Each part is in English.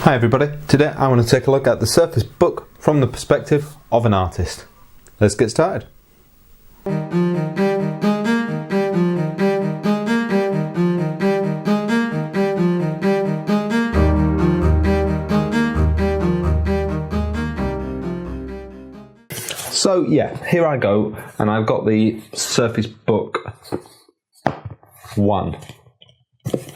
Hi everybody, today I want to take a look at the Surface Book from the perspective of an artist. Let's get started. So yeah, here I go, and I've got the Surface Book 1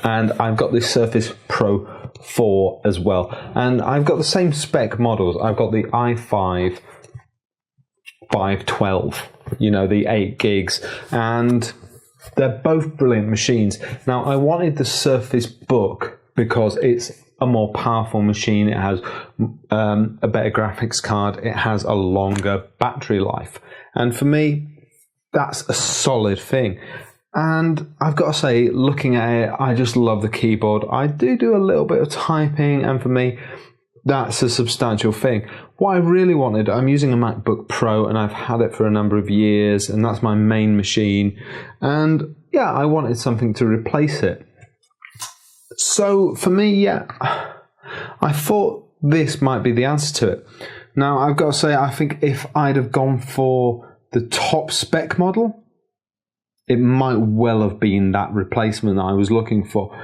and I've got this Surface Pro 4 as well, and I've got the same spec models. I've got the i5 512, you know, the 8 gigs, and they're both brilliant machines. Now I wanted the Surface Book because it's a more powerful machine. It has a better graphics card, it has a longer battery life, and for me that's a solid thing. And I've got to say, looking at it, I just love the keyboard. I do a little bit of typing, and for me, that's a substantial thing. What I really wanted, I'm using a MacBook Pro, and I've had it for a number of years, and that's my main machine. And yeah, I wanted something to replace it. So for me, yeah, I thought this might be the answer to it. Now, I've got to say, I think if I'd have gone for the top spec model, it might well have been that replacement that I was looking for.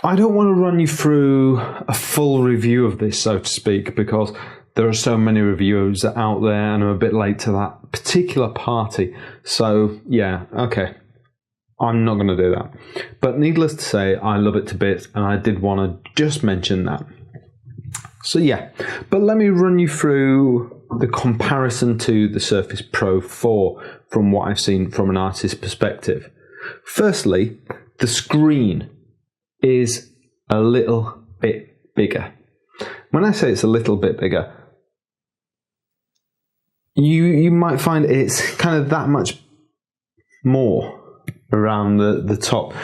I don't want to run you through a full review of this, so to speak, because there are so many reviewers out there and I'm a bit late to that particular party. So yeah, okay, I'm not going to do that. But needless to say, I love it to bits, and I did want to just mention that. So yeah, but let me run you through the comparison to the Surface Pro 4 from what I've seen from an artist's perspective. Firstly, the screen is a little bit bigger. When I say it's a little bit bigger, you might find it's kind of that much more around the top.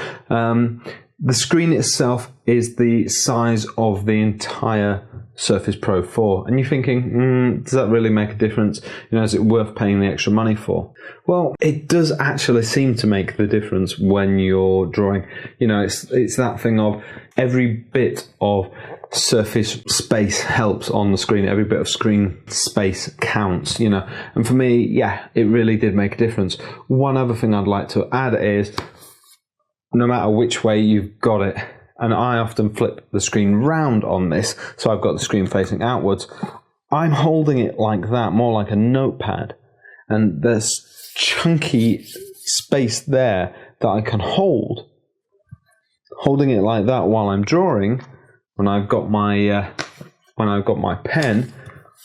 The screen itself is the size of the entire Surface Pro 4, and you're thinking, does that really make a difference? You know, is it worth paying the extra money for? Well, it does actually seem to make the difference when you're drawing. You know, it's that thing of every bit of surface space helps on the screen. Every bit of screen space counts, you know. And for me, yeah, it really did make a difference. One other thing I'd like to add is, no matter which way you've got it, and I often flip the screen round on this, so I've got the screen facing outwards, I'm holding it like that, more like a notepad, and there's chunky space there that I can hold. Holding it like that while I'm drawing, when I've got my pen,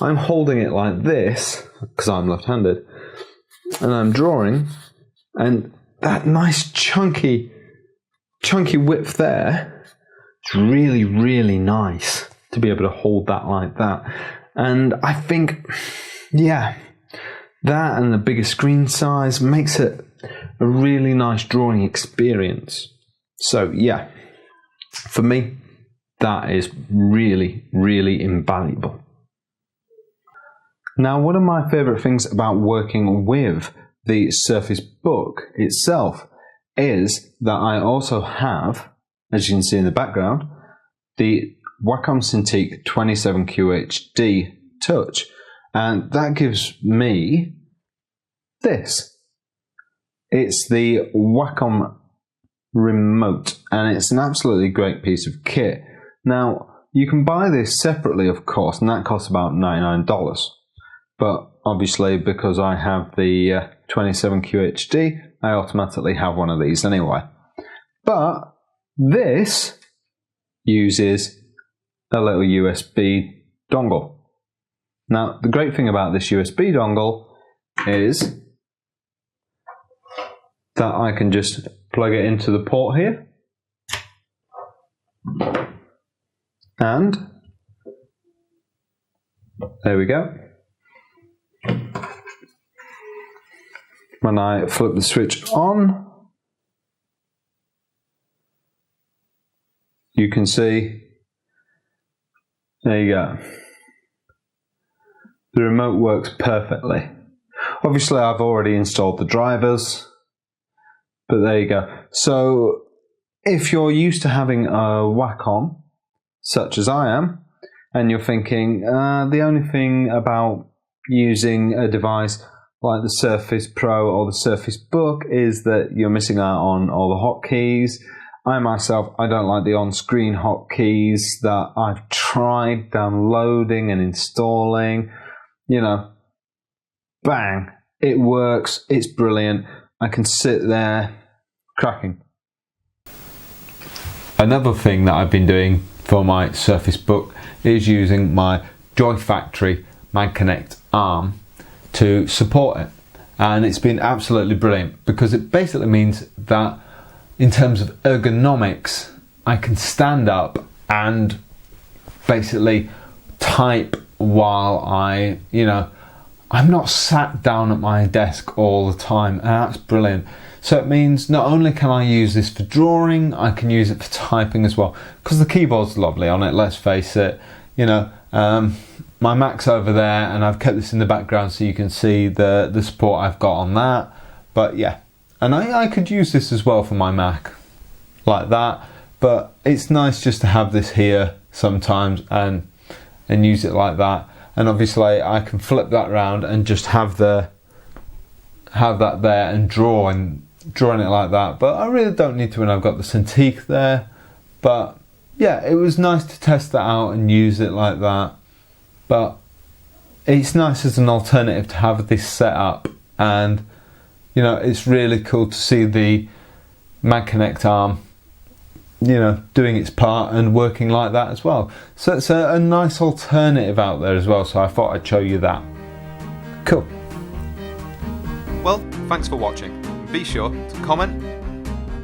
I'm holding it like this, because I'm left-handed, and I'm drawing, and that nice chunky width there, it's really, really nice to be able to hold that like that. And I think, yeah, that and the bigger screen size makes it a really nice drawing experience. So yeah, for me, that is really, really invaluable. Now, one of my favorite things about working with the Surface Book itself is that I also have, as you can see in the background, the Wacom Cintiq 27QHD Touch, and that gives me this. It's the Wacom Remote, and it's an absolutely great piece of kit. Now, you can buy this separately, of course, and that costs about $99. But obviously, because I have the 27QHD, I automatically have one of these anyway. But this uses a little USB dongle. Now, the great thing about this USB dongle is that I can just plug it into the port here, and there we go. When I flip the switch on, you can see, there you go. The remote works perfectly. Obviously, I've already installed the drivers, but there you go. So if you're used to having a Wacom such as I am, and you're thinking, the only thing about using a device like the Surface Pro or the Surface Book is that you're missing out on all the hotkeys. I myself, I don't like the on-screen hotkeys that I've tried downloading and installing. You know, bang, it works, it's brilliant. I can sit there, cracking. Another thing that I've been doing for my Surface Book is using my Joy Factory MagConnect arm to support it, and it's been absolutely brilliant because it basically means that in terms of ergonomics I can stand up and basically type while I'm not sat down at my desk all the time, and that's brilliant. So it means not only can I use this for drawing, I can use it for typing as well, because the keyboard's lovely on it, let's face it. My Mac's over there, and I've kept this in the background so you can see the support I've got on that. But yeah, and I could use this as well for my Mac, like that. But it's nice just to have this here sometimes and use it like that. And obviously I can flip that around and just have that there and drawing it like that. But I really don't need to when I've got the Cintiq there. But yeah, it was nice to test that out and use it like that. But it's nice as an alternative to have this set up, and it's really cool to see the MagConnect arm doing its part and working like that as well. So it's a nice alternative out there as well, so I thought I'd show you that. Cool. Well, thanks for watching. Be sure to comment,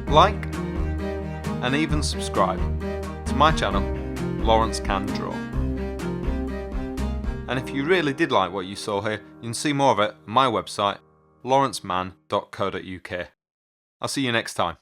like, and even subscribe to my channel, Lawrence Can Draw. And if you really did like what you saw here, you can see more of it on my website, lawrenceman.co.uk. I'll see you next time.